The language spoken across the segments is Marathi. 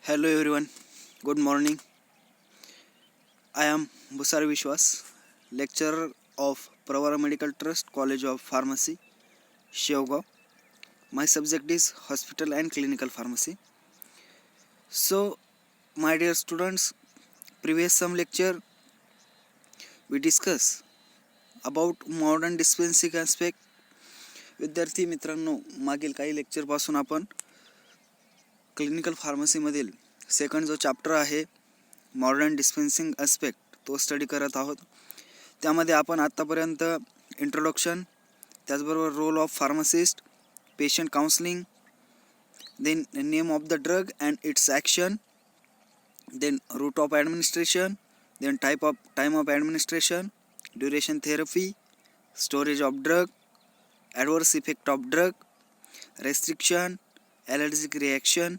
Hello everyone, good morning. I am Busar Vishwas, lecturer of Pravara Medical Trust, College of Pharmacy, Shevgaon. My subject is Hospital and Clinical Pharmacy. So, my dear students, previous some lecture we discuss about modern dispensing aspect. विद्यार्थी मित्रांनो, मागील काही लेक्चरपासून आपण क्लिनिकल फार्मसीमधील सेकंड जो चॅप्टर आहे मॉडर्न डिस्पेन्सिंग ॲस्पेक्ट तो स्टडी करत आहोत. त्यामध्ये आपण आत्तापर्यंत इंट्रोडक्शन, त्याचबरोबर role of pharmacist, patient counselling, then name of the drug and its action, then route of administration, then time of administration, duration therapy, storage of drug, adverse effect of drug, restriction, allergic reaction,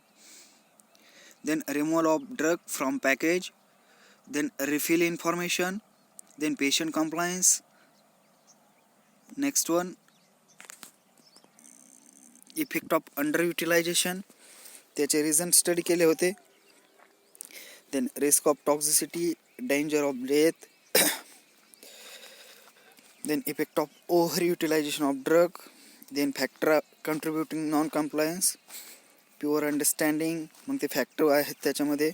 then removal of drug from package, then refill information, then patient compliance. Next one, effect of underutilization, त्याचे रिझन स्टडी केले होते. then risk of toxicity, danger of death, then effect of overutilization of drug, then factor contributing non-compliance, poor understanding, मग ते फॅक्टर आहेत त्याच्यामध्ये.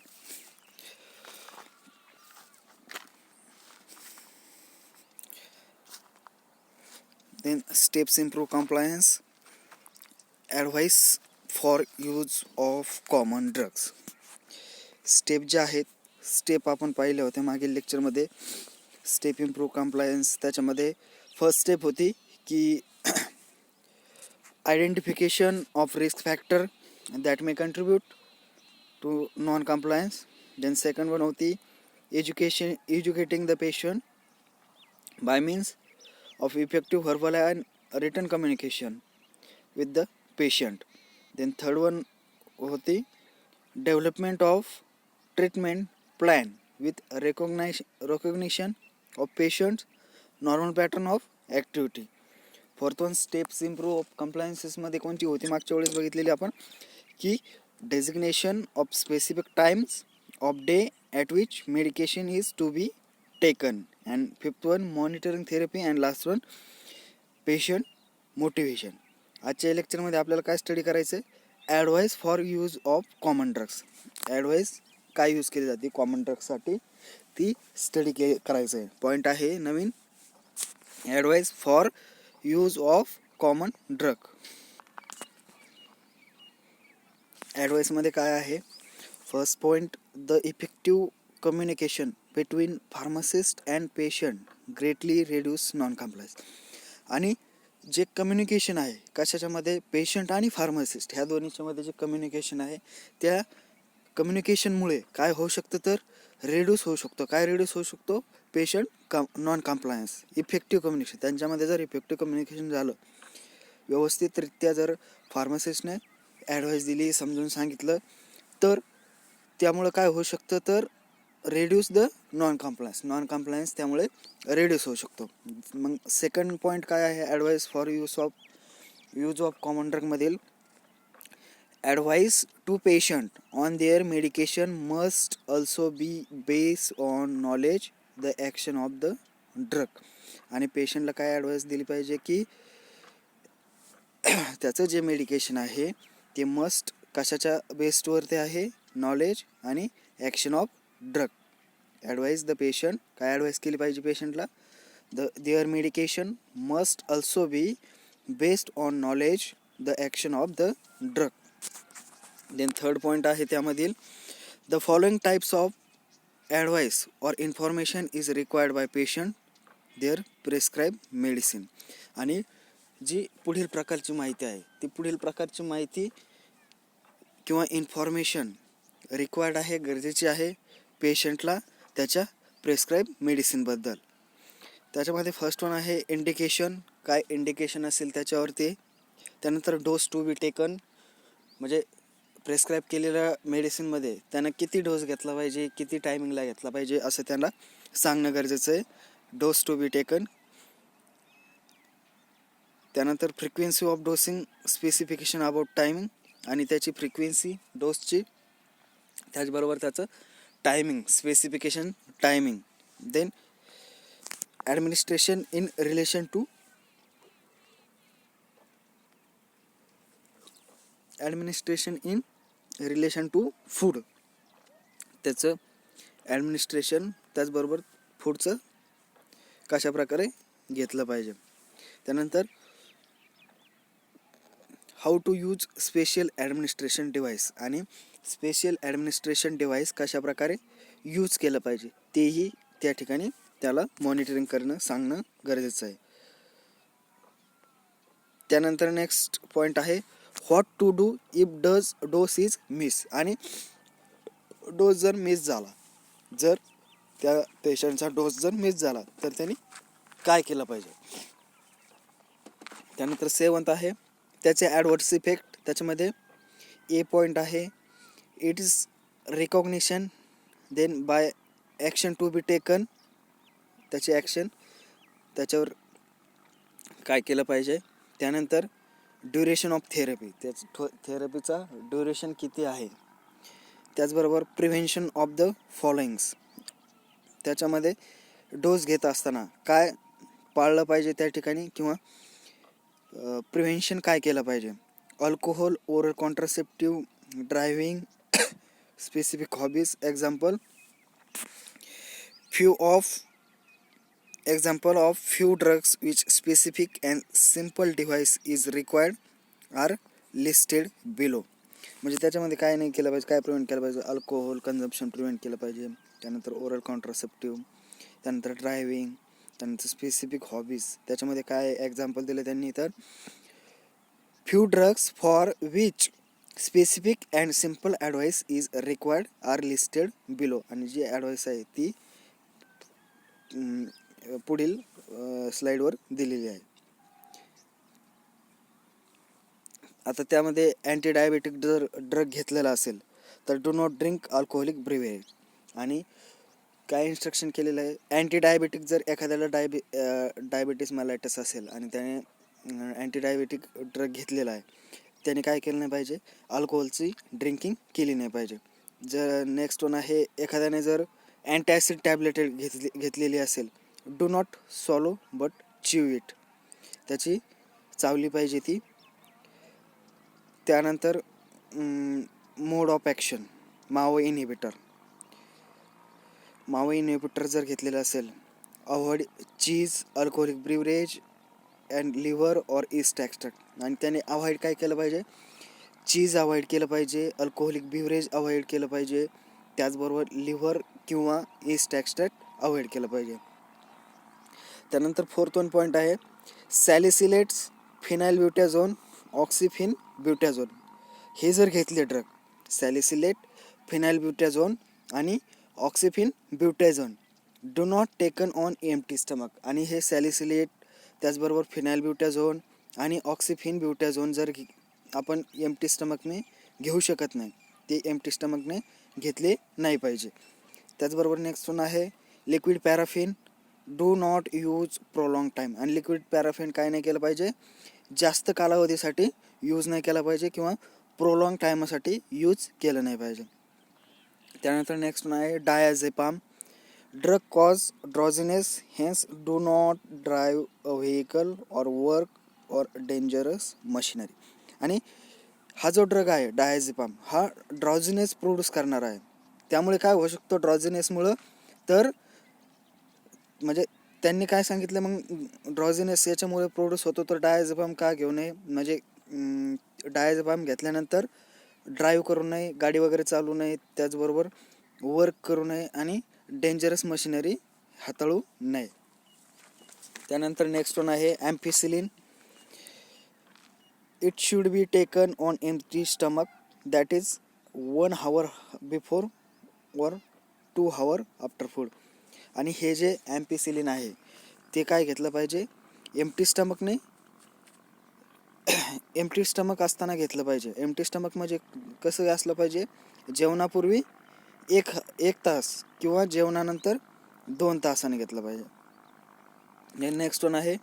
Then steps improve compliance, advice for use of common drugs. Step जे आहेत, स्टेप आपण पाहिले होते मागील लेक्चरमध्ये. स्टेप इम्प्रूव्ह कम्प्लायन्स, त्याच्यामध्ये फर्स्ट स्टेप होती की identification of risk factor that may contribute to non-compliance. Then second one होती educating the patient by means of effective verbal and written communication with the patient. Then third one होती development of treatment plan with recognition of patient's normal pattern of activity. Fourth one steps improve of कम्प्लायन्सेसमध्ये कोणती होती, मागच्या वेळेस बघितलेली आपण की designation of specific times of day at which medication is to be taken. And fifth one monitoring therapy. And last one patient motivation. आजच्या लेक्चरमध्ये आपल्याला काय स्टडी करायचं आहे, advice for use of common drugs. Advice काय यूज केली जाते कॉमन ड्रग्ससाठी ती स्टडी करायचं आहे. पॉईंट आहे नवीन, advice for use of common drug. ॲडवाईसमध्ये काय आहे, first point, the effective communication between pharmacist and patient greatly reduce non compliance. आणि जे कम्युनिकेशन आहे कशाच्यामध्ये, पेशंट आणि फार्मासिस्ट ह्या दोन्हीच्यामध्ये जे कम्युनिकेशन आहे त्या कम्युनिकेशनमुळे काय होऊ शकतं तर रिड्यूस होऊ शकतो. काय रिड्यूस होऊ शकतो, patient non compliance. Effective communication, त्यांच्यामध्ये जर इफेक्टिव्ह कम्युनिकेशन झालं, व्यवस्थितरित्या जर फार्मासिस्टने ॲडवाईस दिली, समजून सांगितलं, तर त्यामुळं काय होऊ शकतं तर रेड्यूस द नॉन कम्प्लायन्स त्यामुळे रेड्यूस होऊ शकतो. मग सेकंड पॉईंट काय आहे, advice for use of common ड्रगमधील advice to patient on their medication must also be based on knowledge the action of the drug. आणि पेशंटला काय ॲडवाइस दिली पाहिजे की त्याचं जे मेडिकेशन आहे ते मस्ट कशाच्या बेस्डवरती आहे, नॉलेज आणि action of drug. Advise the patient, काय ॲडवाइस केली पाहिजे पेशंटला, their medication must also be based on knowledge the action of the drug. Then third point आहे त्यामधील, the following types of advice or information is required by patient their prescribe medicine. आणि जी पुढील प्रकारची माहिती आहे ती पुढील प्रकारची माहिती किंवा इन्फॉर्मेशन रिक्वायर्ड आहे, गरजेची आहे पेशंटला त्याच्या प्रिस्क्राईब मेडिसिनबद्दल. त्याच्यामध्ये फर्स्ट वन आहे इंडिकेशन, काय इंडिकेशन असेल त्याच्यावरती. त्यानंतर डोस टू बी टेकन, म्हणजे प्रिस्क्राईब केलेल्या मेडिसिनमध्ये त्यानं किती डोस घेतला पाहिजे, किती टायमिंगला घेतला पाहिजे असं त्यांना सांगणं गरजेचं आहे. Dose to be taken. त्यानंतर frequency of dosing specification about timing, आणि त्याची फ्रिक्वेन्सी डोसची त्याचबरोबर त्याचं timing, specification, timing. Then administration in relation to food, त्याचं ॲडमिनिस्ट्रेशन, त्याचबरोबर फूडचं कशा प्रकारे घेतलं पाहिजे. त्यानंतर how to use special administration device, आणि स्पेशल ॲडमिनिस्ट्रेशन डिव्हाइस कशा प्रकारे यूज केलं पाहिजे तेही त्या ठिकाणी त्याला मॉनिटरिंग करणं, सांगणं गरजेचं आहे. त्यानंतर नेक्स्ट पॉईंट आहे what to do if dose is miss, आणि डोस जर मिस झाला, जर त्या पेशंटचा डोस जर मिस झाला तर त्यांनी काय केलं पाहिजे. त्यानंतर 7th आहे त्याचे ॲडव्हर्स इफेक्ट. त्याच्यामध्ये ए पॉईंट आहे it is recognition, then by action to be taken, त्याची ॲक्शन, त्याच्यावर काय केलं पाहिजे. त्यानंतर ड्युरेशन ऑफ थेरपी, थेरपीचा ड्युरेशन किती आहे. त्याचबरोबर प्रिव्हेन्शन ऑफ द फॉलोइंग्स, त्याच्यामध्ये डोस घेत असताना काय पाळलं पाहिजे त्या ठिकाणी, किंवा प्रिव्हेन्शन काय केलं पाहिजे. Alcohol, oral contraceptive, driving, specific hobbies. Example of few drugs which specific and simple device is required are listed below. म्हणजे त्याच्यामध्ये काय नाही केलं पाहिजे, काय प्रिव्हेंट केलं पाहिजे. अल्कोहोल कन्झम्पशन प्रिव्हेंट केलं पाहिजे. त्यानंतर ओरल कॉन्ट्रासेप्टिव्ह, त्यानंतर ड्रायव्हिंग, त्यानंतर स्पेसिफिक हॉबीज. त्याच्यामध्ये काय एक्झाम्पल दिले त्यांनी, तर few drugs for which specific and simple advice is required are listed below. आणि जी ॲडवाईस आहे ती पुढील स्लाईडवर दिलेली आहे. आता त्यामध्ये अँटी डायबेटिक जर ड्रग घेतलेला असेल तर डू नॉट ड्रिंक अल्कोहोलिक ब्रिव्हेज. आणि काय इन्स्ट्रक्शन केलेलं आहे, अँटी डायबेटिक जर एखाद्याला डायबिटीस मेलायटस असेल आणि त्याने अँटी डायबेटिक ड्रग घेतलेला आहे, त्याने काय केलं नाही पाहिजे, अल्कोहोलची ड्रिंकिंग केली नाही पाहिजे. जर नेक्स्ट वन आहे एखाद्याने जर अँटॅसिड टॅबलेट घेतलेली असेल, do not swallow but chew it, त्याची चावली पाहिजे ती. त्यानंतर mode of action, MAO inhibitor जर घेतलेलं असेल, avoid cheese, alcoholic beverage and liver or yeast extract. आणि त्याने अवॉइड काय केलं पाहिजे, चीज अवॉइड केलं पाहिजे, अल्कोहोलिक ब्रिव्हरेज अवॉइड केलं पाहिजे, त्याचबरोबर लिव्हर किंवा ईस्ट एक्स्ट्रॅक्ट अवॉइड केलं पाहिजे. त्यानंतर 4th पॉईंट आहे सॅलिसिलेट्स, फिनाइल ब्युटॅझोन, ऑक्सिफिन ब्युटॅझोन. हे जर घेतले ड्रग, सॅलिसिलेट, फिनाइल ब्युटॅझोन आणि oxyphenbutazone, do not taken on empty stomach. आणि हे सॅलिसिलेट, त्याचबरोबर फिनाइल ब्युटॅझोन आणि ऑक्सिफिन ब्युटॅझोन जर आपण एम्प्टी स्टमकने घेऊ शकत नाही, ते एम्प्टी स्टमकने घेतले नाही पाहिजे. त्याचबरोबर नेक्स्ट वन आहे liquid paraffin, do not use prolong time. आणि लिक्विड पॅराफिन काय नाही केलं पाहिजे, जास्त कालावधीसाठी यूज नाही केला पाहिजे किंवा प्रोलॉंग टाईमासाठी यूज केलं नाही पाहिजे. त्यानंतर नेक्स्ट वन आहे diazepam, drug cause drowsiness, hence do not drive a vehicle or work or dangerous machinery. आणि हा जो ड्रग आहे डायझेपाम, हा ड्रॉझिनेस प्रोड्यूस करणारा आहे. त्यामुळे काय होऊ शकतो ड्रॉझिनेसमुळं, तर म्हणजे त्यांनी काय सांगितलं मग, ड्रॉझिनेस याच्यामुळे प्रोड्यूस होतो, तर डायझेपाम का घेऊ नये, म्हणजे डायझेपाम घेतल्यानंतर ड्राईव्ह करू नये, गाडी वगैरे चालू नये, त्याचबरोबर वर्क करू नये आणि डेंजरस मशिनरी हाताळू नये. त्यानंतर नेक्स्ट वन आहे ampicillin, it should be taken on empty stomach, that is 1 hour before or 2 hour after food. आणि हे जे ॲम्पिसिलिन आहे ते काय घेतलं पाहिजे, एम्प्टी स्टमक असताना घेतलं पाहिजे. एम्प्टी स्टमक म्हणजे कसं असलं पाहिजे, जेवणापूर्वी एक तास किंवा जेवणानंतर 2 तासाने घेतलं पाहिजे. नेक्स्ट वन आहे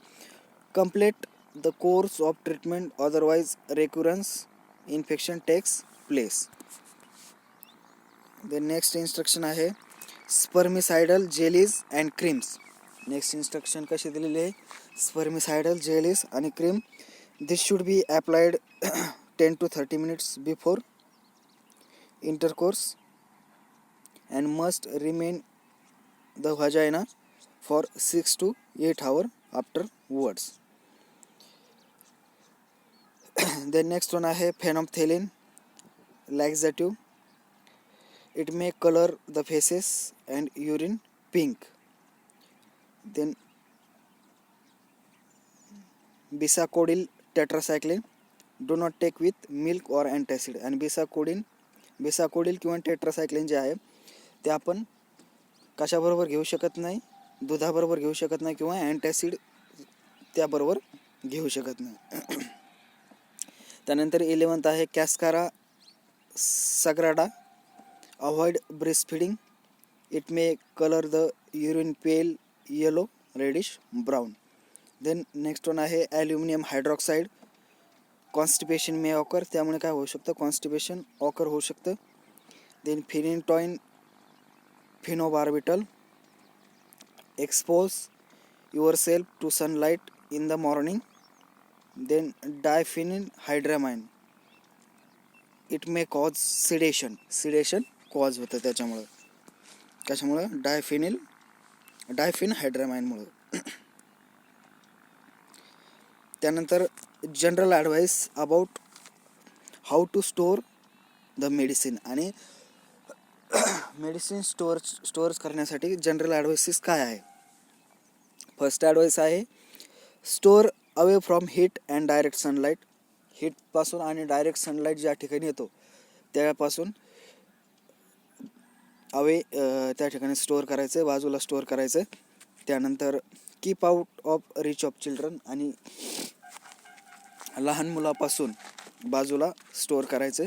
complete the course of treatment, otherwise recurrence infection takes place. The next instruction आहे spermicidal jellies and creams. Next instruction कशी दिलेली आहे, स्पर्मिसायडल जेलीज आणि cream this should be applied 10 to 30 minutes before intercourse and must remain the vagina for 6 to 8 hours afterwards. Then next one आहे phenolphthalein laxative. It may color the faces and urine pink. Then bisacodyl tetracycline do not take with milk or antacid. आणि बिसाकोडिल किंवा टेट्रासायक्लिन जे आहे ते आपण कशाबरोबर घेऊ शकत नाही, दुधाबरोबर घेऊ शकत नाही किंवा अँटॅसिड त्याबरोबर घेऊ शकत नाही. त्यानंतर 11th आहे cascara sagrada. Avoid breast feeding. It may colour the urine pale yellow reddish brown. Then next one आहे aluminium hydroxide. Constipation may occur. त्यामुळे काय होऊ शकतं, कॉन्स्टिपेशन ऑकर होऊ शकतं. Then phenytoin phenobarbital. Expose yourself to sunlight in the morning. Then diphenhydramine. It may cause sedation cause होतं त्याच्यामुळं, कशामुळं, डायफिन हायड्रामाइनमुळं. त्यानंतर general advice about how to store the medicine. आणि मेडिसिन स्टोअर्स करण्यासाठी जनरल ॲडवाइसेस काय आहे. फर्स्ट ॲडवाईस आहे store away from heat and direct sunlight. हीटपासून आणि डायरेक्ट सनलाईट ज्या ठिकाणी येतो त्यापासून अवे त्या ठिकाणी स्टोअर करायचं, बाजूला स्टोअर करायचं. त्यानंतर keep out of reach of children. आणि लहान मुलापासून बाजूला स्टोअर करायचे.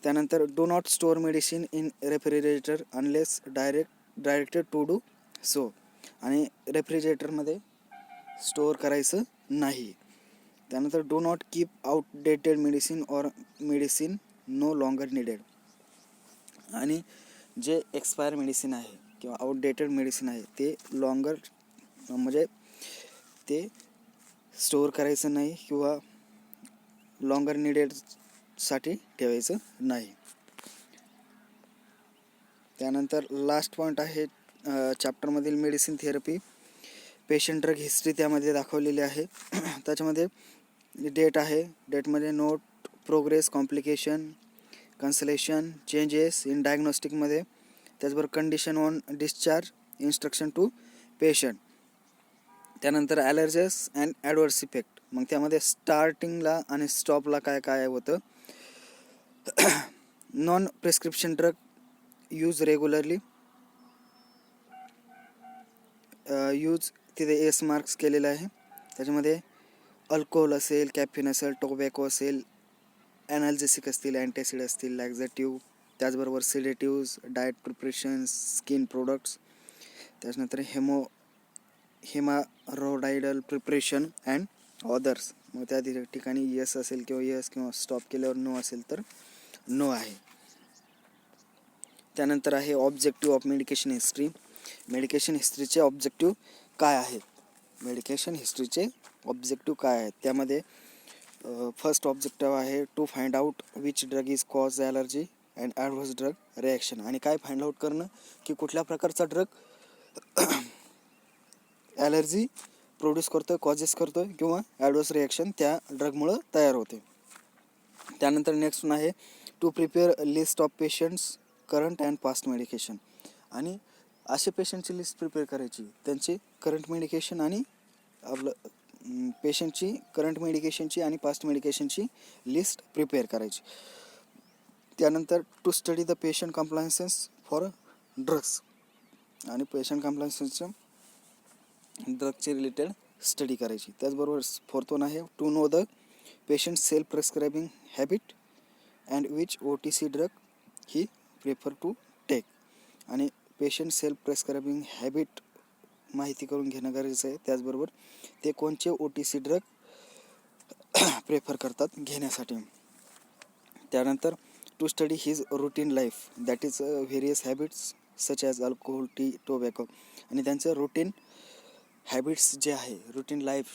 त्यानंतर do not store medicine in refrigerator unless directed to do so. आणि रेफ्रिजरेटरमध्ये स्टोअर करायचं नाही. त्यानंतर do not keep outdated medicine or medicine no longer needed. आणि जे एक्सपायर मेडिसिन आहे किंवा आउटडेटेड मेडिसिन आहे ते म्हणजे ते स्टोअर करायचं नाही किंवा लॉंगर निडेडसाठी ठेवायचं नाही. त्यानंतर लास्ट पॉईंट आहे चॅप्टरमधील medicine therapy. Patient drug history त्यामध्ये दाखवलेली आहे. त्याच्यामध्ये डेट आहे, डेटमध्ये note, progress, complication, consultation, changes in डायग्नोस्टिकमध्ये. त्याचबरोबर condition on discharge, instruction to patient. त्यानंतर ॲलर्जीस अँड ॲडवर्स इफेक्ट. मग त्यामध्ये स्टार्टिंगला आणि स्टॉपला काय काय होतं. Non prescription drug use regularly. Use तिथे एस मार्क्स केलेलं आहे. त्याच्यामध्ये अल्कोहोल असेल, कॅफिन असेल, टोबॅको असेल, ॲनाल्जेसिक असतील, अँटॅसिड असतील, लॅक्झेटिव्ह, त्याचबरोबर सिडेटिव्ज, डाएट प्रिपरेशन्स, स्किन प्रोडक्ट्स. त्याच्यानंतर हेमारोडायडल प्रिपरेशन अँड ऑदर्स. मग त्या ठिकाणी यस असेल किंवा यस किंवा स्टॉप केल्यावर नो असेल तर नो आहे. त्यानंतर आहे objective of medication history. Medication हिस्ट्रीचे ऑब्जेक्टिव्ह काय आहेत, मेडिकेशन हिस्ट्रीचे ऑब्जेक्टिव्ह काय आहेत. त्यामध्ये फर्स्ट ऑब्जेक्टिव्ह आहे to find out which drug is cause allergy and adverse drug reaction. आणि काय फाइंड आउट करणं की कुठल्या प्रकारचा ड्रग ॲलर्जी प्रोड्यूस करतो आहे, कॉजेस करतो आहे किंवा ॲडव्हर्स रिॲक्शन त्या ड्रगमुळं तयार होते. त्यानंतर नेक्स्ट वन आहे to prepare list of patients current and past medication. आणि असे पेशंटची लिस्ट प्रिपेअर करायची, त्यांचे करंट मेडिकेशन आणि आपलं पेशंटची करंट मेडिकेशनची आणि पास्ट मेडिकेशनची लिस्ट प्रिपेअर करायची. त्यानंतर to study the patient compliances for drugs. आणि पेशंट कम्प्लायन्सेसच्या ड्रगचे रिलेटेड स्टडी करायची. त्याचबरोबर फोर्थ वन आहे to know the patient self prescribing habit and which OTC drug he prefer to take. आणि पेशंट सेल्फ प्रिस्क्रायबिंग हॅबिट माहिती करून घेणं गरजेचं आहे. त्याचबरोबर ते कोणते OTC ड्रग प्रेफर करतात घेण्यासाठी. त्यानंतर to study his routine life, that is various habits such as alcohol, tea, tobacco. आणि त्यांचं रुटीन हॅबिट्स जे आहे, रुटीन लाईफ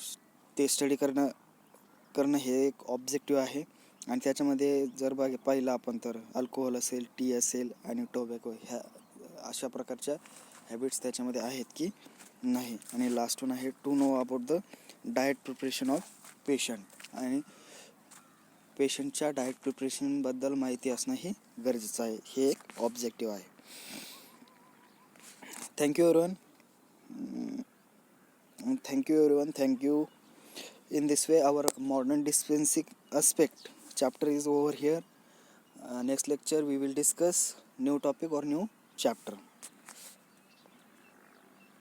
ते स्टडी करणं हे एक ऑब्जेक्टिव्ह आहे. आणि त्याच्यामध्ये जर पाहिलं आपण तर अल्कोहोल असेल, टी असेल आणि टोबॅको ह्या अशा प्रकारच्या हॅबिट्स त्याच्यामध्ये आहेत की नाही. आणि लास्ट वन आहे to know about the diet preparation of patient. आणि पेशंटच्या डाएट प्रिपरेशनबद्दल माहिती असणं हे गरजेचं आहे. हे एक ऑब्जेक्टिव्ह आहे. Thank you everyone. Thank you. In this way, our modern dispensing aspect chapter is over here. Next lecture we will discuss new topic or new chapter.